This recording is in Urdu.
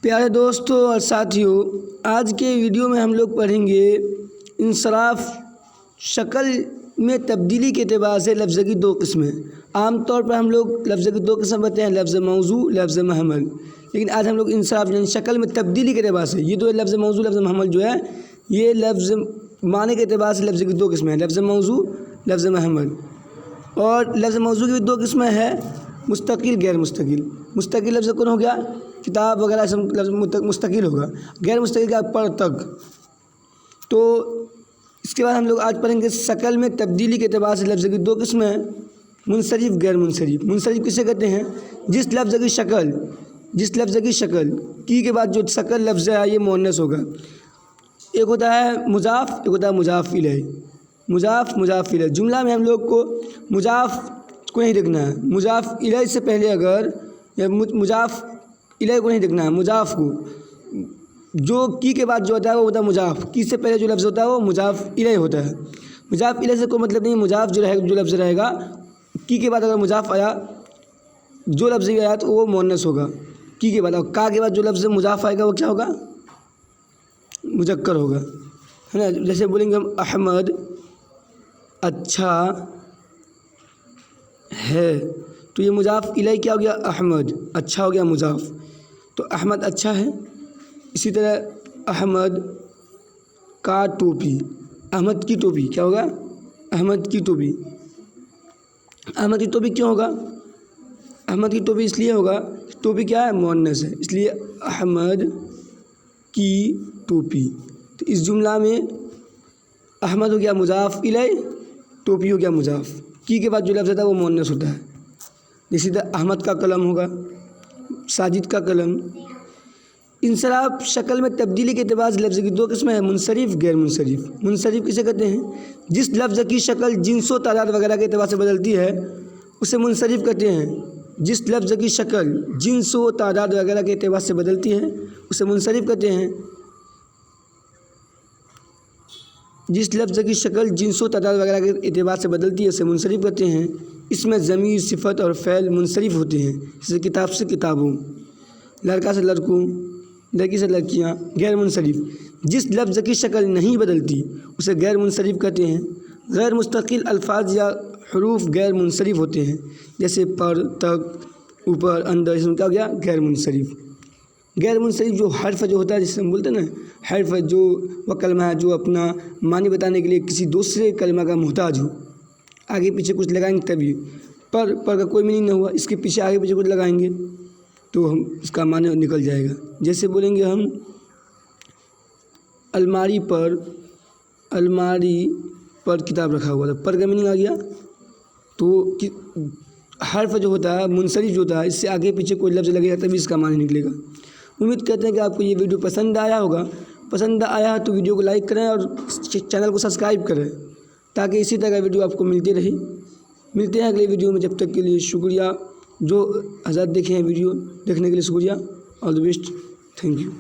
پیارے دوستوں اور ساتھیوں، آج کے ویڈیو میں ہم لوگ پڑھیں گے انصراف شکل میں تبدیلی کے اعتبار سے لفظ کی دو قسمیں۔ عام طور پر ہم لوگ لفظ کی دو قسم پڑھتے ہیں، لفظ موضوع، لفظ محمل، لیکن آج ہم لوگ انصراف یعنی شکل میں تبدیلی کے اعتبار سے یہ دو لفظ موضوع، لفظ محمل جو ہے یہ لفظ معنی کے اعتبار سے لفظ کی دو قسمیں ہیں، لفظ موضوع، لفظ محمل۔ اور لفظ موضوع کی بھی دو قسمیں ہیں، مستقل، غیر مستقل۔ مستقل لفظ کون ہو گیا؟ کتاب وغیرہ سب لفظ مستقل ہوگا۔ غیر مستقل کا پر تک۔ تو اس کے بعد ہم لوگ آج پڑھیں گے شکل میں تبدیلی کے اعتبار سے لفظ کی دو قسمیں ہیں، منصرف، غیر منصرف۔ منصرف کسے کہتے ہیں؟ جس لفظ کی شکل کی کے بعد جو شکل لفظ ہے یہ مؤنث ہوگا۔ ایک ہوتا ہے مضاف، ایک ہوتا ہے مضاف الیہ۔ مضاف الیہ جملہ میں ہم لوگ کو مضاف کو نہیں دیکھنا ہے، مضاف الیہ سے پہلے اگر یا مضاف الیہ کو نہیں دیکھنا ہے، مضاف کو جو کی کے بعد جو ہوتا ہے وہ ہوتا ہے مضاف۔ کی سے پہلے جو لفظ ہوتا ہے وہ مضاف الیہ ہوتا ہے۔ مضاف الیہ سے کوئی مطلب نہیں، مضاف جو لفظ رہے گا کی کے بعد اگر مضاف آیا، جو لفظ آیا تو وہ مؤنث ہوگا کی کے بعد، اور کا کے بعد جو لفظ مضاف آئے گا وہ کیا ہوگا؟ مذکر ہوگا، ہے نا۔ جیسے بولیں گے ہم احمد اچھا ہے، تو یہ مضاف الیہ کیا ہو گیا؟ احمد، اچھا ہو گیا مضاف، تو احمد اچھا ہے۔ اسی طرح احمد کا ٹوپی، احمد کی ٹوپی کیا ہوگا؟ احمد کی ٹوپی۔ احمد کی ٹوپی کیوں ہوگا؟ احمد کی ٹوپی اس لیے ہوگا، ٹوپی کیا ہے؟ مؤنث ہے، اس لیے احمد کی ٹوپی۔ تو اس جملہ میں احمد ہو گیا مضاف الیہ، ٹوپی ہو گیا مضاف، کی کے بعد جو لفظ ہوتا ہے وہ مؤنث ہوتا ہے۔ اسی طرح احمد کا قلم ہوگا، ساجد کا قلم۔ انصراف شکل میں تبدیلی کے اعتبار سے لفظ کی دو قسمیں ہیں، منصرف، غیر منصرف۔ منصرف کسے کہتے ہیں؟ جس لفظ کی شکل جنس و تعداد وغیرہ کے اعتبار سے بدلتی ہے اسے منصرف کہتے ہیں۔ جس لفظ کی شکل جنس و تعداد وغیرہ کے اعتبار سے بدلتی ہے اسے منصرف کہتے ہیں۔ جس لفظ کی شکل جنس و تعداد وغیرہ کے اعتبار سے بدلتی ہے اسے منصرف کہتے ہیں۔ اس میں ضمیر، صفت اور فعل منصرف ہوتے ہیں، جیسے کتاب سے کتابوں، لڑکا سے لڑکوں، لڑکی سے لڑکیاں۔ غیر منصرف جس لفظ کی شکل نہیں بدلتی اسے غیر منصرف کہتے ہیں۔ غیر مستقل الفاظ یا حروف غیر منصرف ہوتے ہیں، جیسے پر، تک، اوپر، اندر، اس میں کیا ہو گیا؟ غیر منصرف۔ غیر منصرف جو حرف جو ہوتا ہے، جس سے ہم بولتے ہیں نا حرف، جو وہ کلمہ ہے جو اپنا معنی بتانے کے لیے کسی دوسرے کلمہ کا محتاج ہو، آگے پیچھے کچھ لگائیں گے تبھی۔ پر کا کوئی میننگ نہ ہوا، اس کے پیچھے آگے پیچھے کچھ لگائیں گے تو ہم اس کا معنی نکل جائے گا۔ جیسے بولیں گے ہم الماری پر کتاب رکھا ہوا تھا، پر کا میننگ آ گیا، تو حرف جو ہوتا ہے منصرف جو ہوتا ہے، اس سے آگے پیچھے کوئی لفظ لگے گا تبھی اس کا معنی نکلے گا۔ امید کرتے ہیں کہ آپ کو یہ ویڈیو پسند آیا ہوگا۔ پسند آیا ہے تو ویڈیو کو لائک کریں اور چینل کو سبسکرائب کریں تاکہ اسی طرح کا ویڈیو آپ کو ملتے رہے۔ ملتے ہیں اگلے ویڈیو میں، جب تک کے لیے شکریہ۔ جو حضرات دیکھے ہیں ویڈیو دیکھنے کے لیے شکریہ۔ آل دی بیسٹ، تھینک یو۔